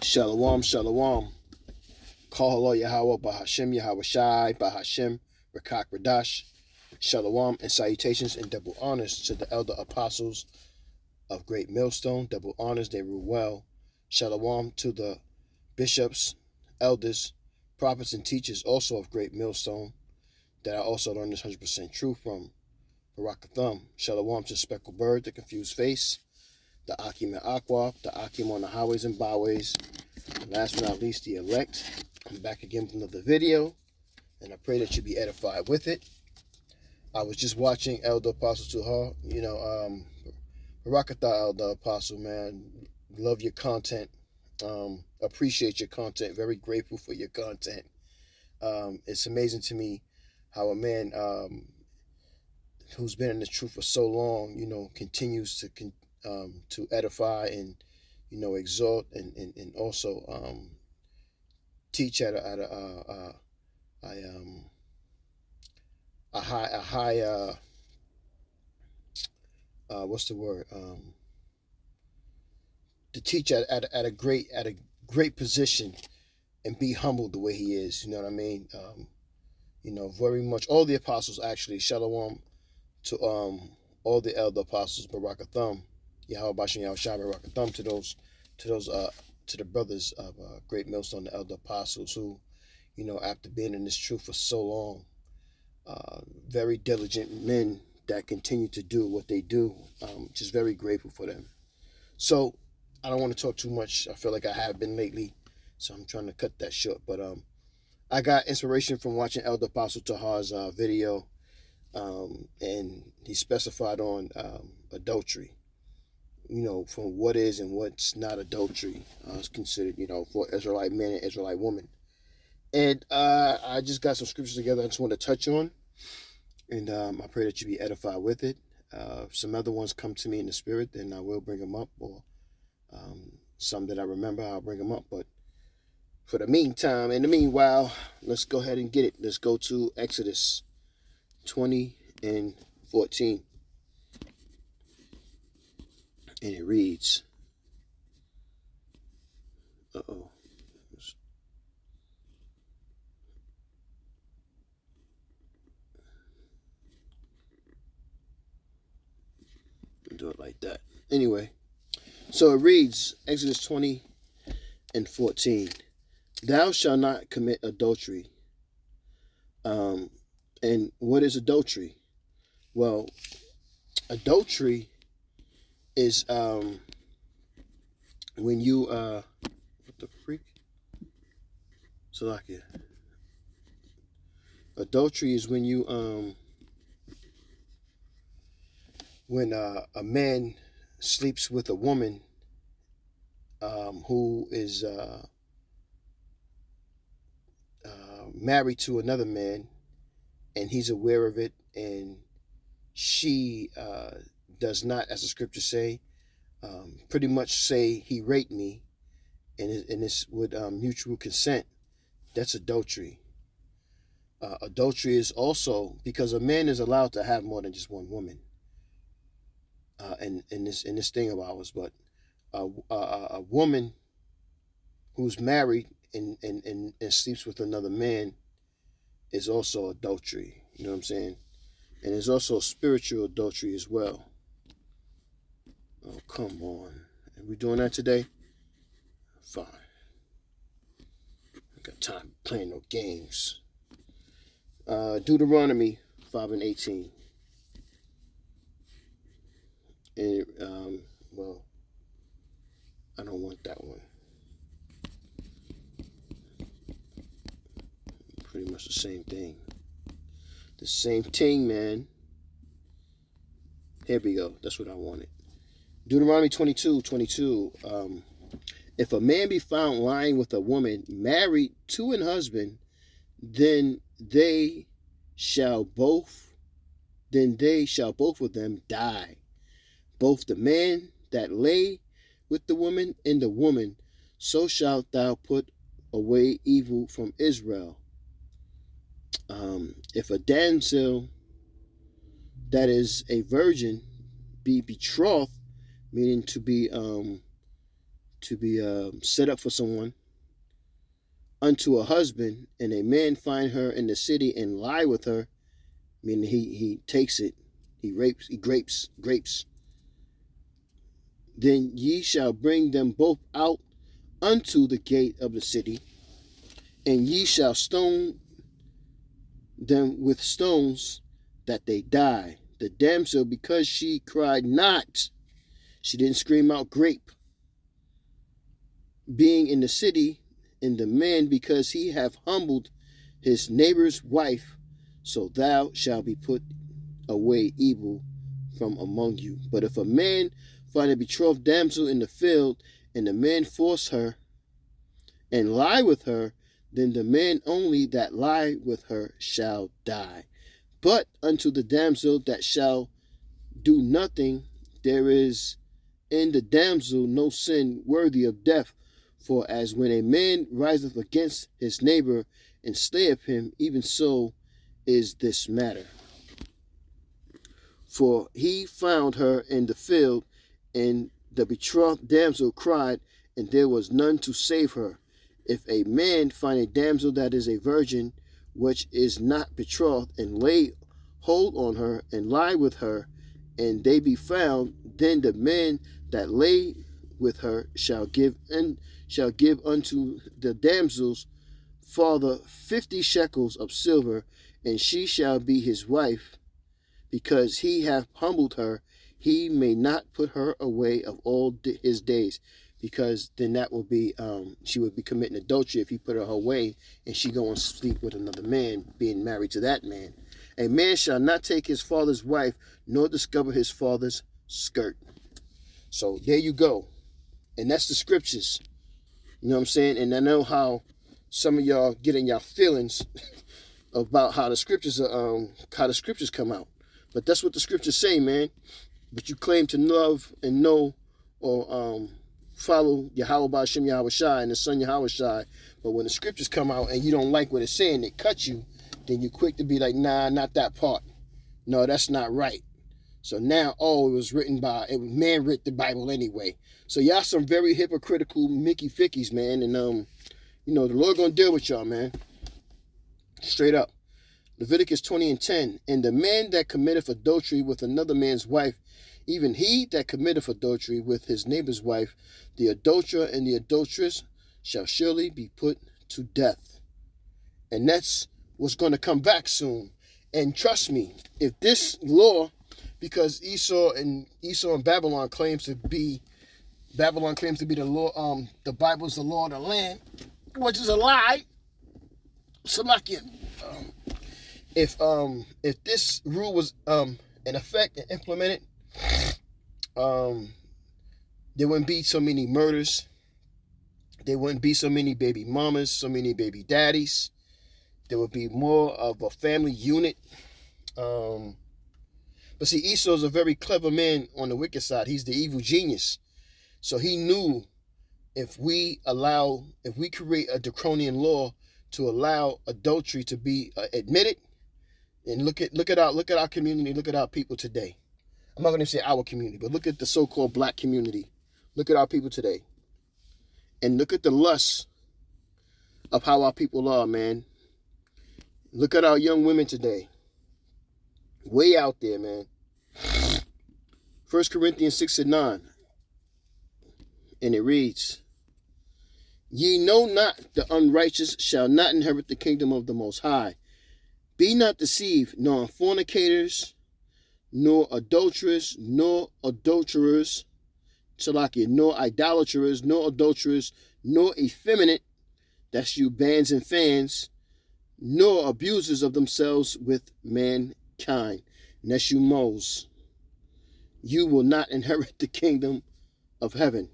Shalom, shalom. Kahalo Yahweh, Bahashem Yahweh Shai, Bahashem, Rakak Radash. Shalom and salutations and double honors to the elder apostles of Great Millstone. Double honors, they rule well. Shalom to the bishops, elders, prophets, and teachers also of Great Millstone that I also learned this 100% truth from. Barakathum. Shalom to Speckled Bird, the confused face, the Akim and Aqua, the Akim on the highways and byways, and last but not least, the elect. I'm back again with another video, and I pray that you be edified with it. I was just watching Elder Apostle Tuhar, Barakatha Elder Apostle, man. Love your content. Appreciate your content. Very grateful for your content. It's amazing to me how a man who's been in the truth for so long, continues to edify and, exhort and also teach at a high what's the word to teach at a great position and be humbled the way he is. You know what I mean? Very much all the apostles actually. Shalom to all the elder apostles. Barakathum, Yahweh Bashem Yahweh Shai, Barakathum to the brothers of Great Millstone, the elder apostles who, after being in this truth for so long, very diligent men that continue to do what they do. Just very grateful for them. So I don't want to talk too much. I feel like I have been lately, so I'm trying to cut that short. But I got inspiration from watching Elder Apostle Tahar's video, and he specified on adultery. From what is and what's not adultery is considered, for Israelite men and Israelite women. And I just got some scriptures together I just want to touch on. And I pray that you be edified with it. If some other ones come to me in the spirit, then I will bring them up. Or some that I remember, I'll bring them up. But for the meanwhile, let's go ahead and get it. Let's go to Exodus 20 and 14. And it reads, do it like that. Anyway, so it reads, Exodus 20 and 14. Thou shalt not commit adultery. And what is adultery? Well, adultery is when you what the freak? Salakia. Adultery is when you when a man sleeps with a woman who is married to another man, and he's aware of it, and she does not, as the scriptures say, pretty much say he raped me, and it's with mutual consent. That's adultery. Adultery is also because a man is allowed to have more than just one woman. In this thing of ours, but a woman who's married and sleeps with another man is also adultery. You know what I'm saying? And there's also spiritual adultery as well. Oh, come on. Are we doing that today? Fine. I got time playing no games. Deuteronomy 5 and 18. And, well, I don't want that one. Pretty much the same thing. The same thing, man. Here we go. That's what I wanted. Deuteronomy 22:22. If a man be found lying with a woman married to an husband, then they shall both of them die. Both the man that lay with the woman and the woman, so shalt thou put away evil from Israel. If a damsel that is a virgin be betrothed, meaning to be to be set up for someone, unto a husband, and a man find her in the city and lie with her, meaning he takes it, he grapes, then ye shall bring them both out unto the gate of the city, and ye shall stone them with stones, that they die. The damsel, because she cried not, she didn't scream out grape, being in the city, and the man, because he hath humbled his neighbor's wife, so thou shalt be put away evil from among you. But if a man find a betrothed damsel in the field, and the man force her and lie with her, then the man only that lie with her shall die. But unto the damsel that shall do nothing, there is in the damsel no sin worthy of death. For as when a man riseth against his neighbor and slayeth him, even so is this matter. For he found her in the field, and the betrothed damsel cried, and there was none to save her. If a man find a damsel that is a virgin, which is not betrothed, and lay hold on her, and lie with her, and they be found, then the man that lay with her shall give unto the damsel's father 50 shekels of silver, and she shall be his wife, because he hath humbled her. He may not put her away of all his days, because then that will be she would be committing adultery if he put her away and she go and sleep with another man, being married to that man. A man shall not take his father's wife, nor discover his father's skirt. So there you go. And that's the scriptures. You know what I'm saying? And I know how some of y'all get in y'all feelings about how the scriptures come out. But that's what the scriptures say, man. But you claim to love and know or follow Yahweh Ba'Shem Yahweh Shai and the Son Yahweh Shai. But when the scriptures come out and you don't like what it's saying, it cuts you, then you're quick to be like, nah, not that part. No, that's not right. So now, it was man wrote the Bible anyway. So y'all some very hypocritical Mickey Fickies, man. And, the Lord gonna deal with y'all, man. Straight up. Leviticus 20:10. And the man that committeth adultery with another man's wife, even he that committeth adultery with his neighbor's wife, the adulterer and the adulteress shall surely be put to death. And that's what's going to come back soon. And trust me, if this law, because Esau and Babylon claims to be the law, the Bible's the law of the land, which is a lie. Salakia. If this rule was in effect and implemented, there wouldn't be so many murders. There wouldn't be so many baby mamas, so many baby daddies. There would be more of a family unit. But see, Esau's a very clever man on the wicked side. He's the evil genius. So he knew if we create a draconian law to allow adultery to be admitted, and look at our community, look at our people today. I'm not going to say our community, but look at the so-called black community. Look at our people today. And look at the lust of how our people are, man. Look at our young women today. Way out there, man. 1 Corinthians 6:9. And it reads, Ye know not the unrighteous shall not inherit the kingdom of the Most High. Be not deceived, nor fornicators, nor adulterers, nor adulterers, nor idolaters, nor adulterers, nor effeminate, that's you bands and fans, nor abusers of themselves with mankind, and that's you moles. You will not inherit the kingdom of heaven.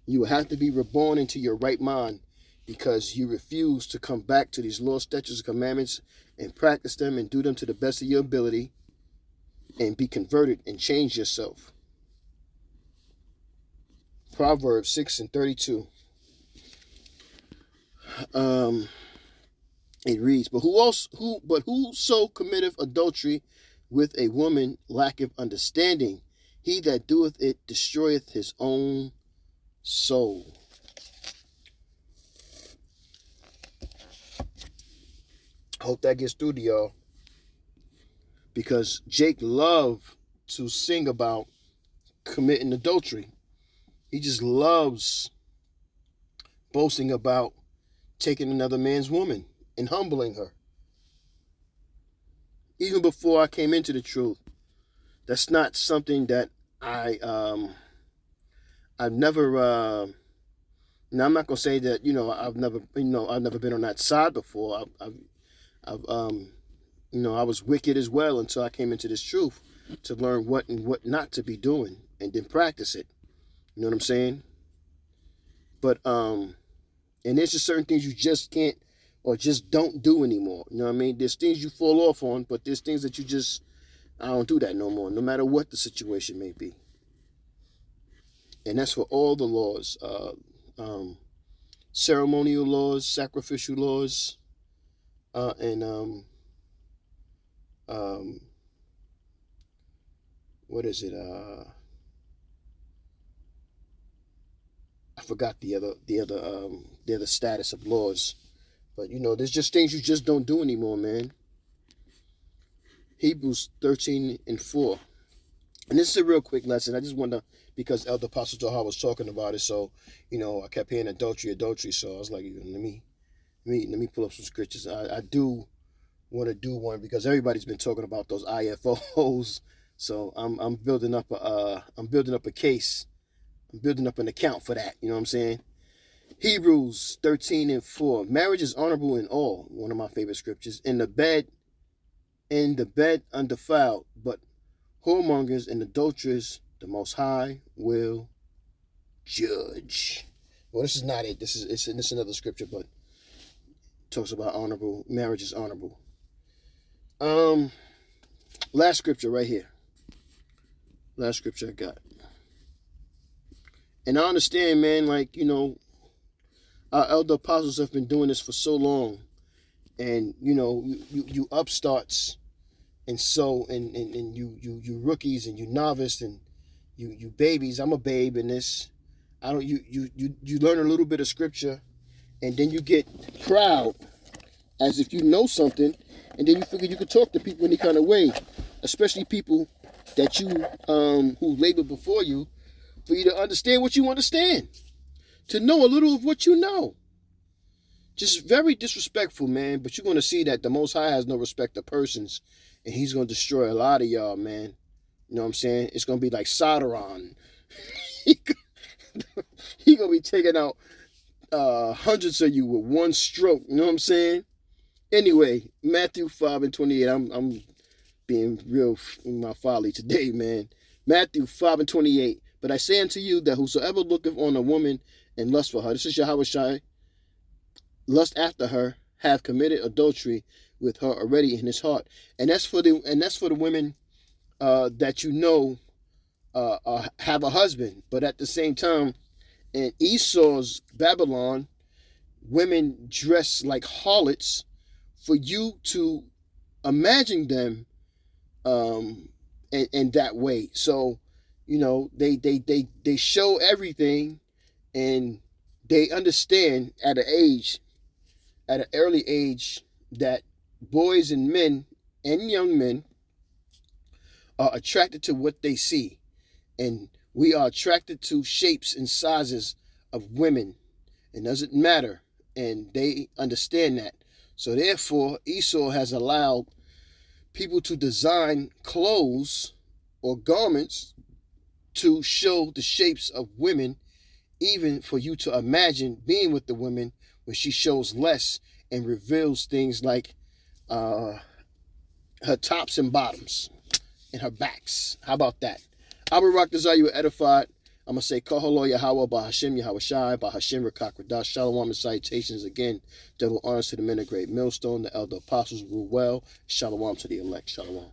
You will have to be reborn into your right mind, because you refuse to come back to these laws, statutes, and commandments and practice them and do them to the best of your ability and be converted and change yourself. Proverbs 6:32. It reads, But whoso committeth adultery with a woman lacketh understanding. He that doeth it destroyeth his own soul. Hope that gets through to y'all. Because Jake loved to sing about committing adultery. He just loves boasting about taking another man's woman and humbling her. Even before I came into the truth, that's not something that I've never now I'm not gonna say that I've never been on that side before. I've I was wicked as well until I came into this truth to learn what and what not to be doing and then practice it. You know what I'm saying? But and there's just certain things you just can't or just don't do anymore. You know what I mean? There's things you fall off on, but there's things that I don't do that no more, no matter what the situation may be. And that's for all the laws, ceremonial laws, sacrificial laws, and what is it? I forgot the other status of laws, but there's just things you just don't do anymore, man. Hebrews 13:4. And this is a real quick lesson. I just want to, because Elder Apostle Johar was talking about it, so I kept hearing adultery. So I was like, let me pull up some scriptures. I do want to do one because everybody's been talking about those IFOs. So I'm building up a case. I'm building up an account for that. You know what I'm saying? Hebrews 13:4. Marriage is honorable in all. One of my favorite scriptures. In the bed undefiled, but whoremongers and adulterers, the Most High will judge. Well, this is not it. This is another scripture, but it talks about honorable. Marriage is honorable. Last scripture right here. Last scripture I got. And I understand, man, our elder apostles have been doing this for so long. And, you upstarts and you rookies and you novice and you babies. I'm a babe in this. You learn a little bit of scripture and then you get proud as if you know something, and then you figure you could talk to people any kind of way, especially people that you who labored before you, for you to understand what you understand, to know a little of what you know. Just very disrespectful, man. But you're going to see that the Most High has no respect of persons, and he's going to destroy a lot of y'all, man. You know what I'm saying? It's going to be like Sodoron. He going to be taking out hundreds of you with one stroke. You know what I'm saying? Anyway, Matthew 5:28. I'm being real in my folly today, man. Matthew 5:28. But I say unto you that whosoever looketh on a woman and lust for her, this is Yahushua, lust after her, hath committed adultery with her already in his heart. And that's for the women that have a husband, but at the same time, in Esau's Babylon, women dress like harlots for you to imagine them in that way. So, they show everything, and they understand at an early age, that boys and men and young men are attracted to what they see. And we are attracted to shapes and sizes of women. It doesn't matter. And they understand that. So therefore, Esau has allowed people to design clothes or garments to show the shapes of women, even for you to imagine being with the women, when she shows less and reveals things like her tops and bottoms and her backs. How about that? Abarak desire you edified. I'm going to say, Kahalo Yahweh, Bahashim Yahweh Shai, Bahashim Rakak Radash, Shalom and salutations again. Double honors to the men of great millstone, the elder apostles rule well. Shalom to the elect. Shalom.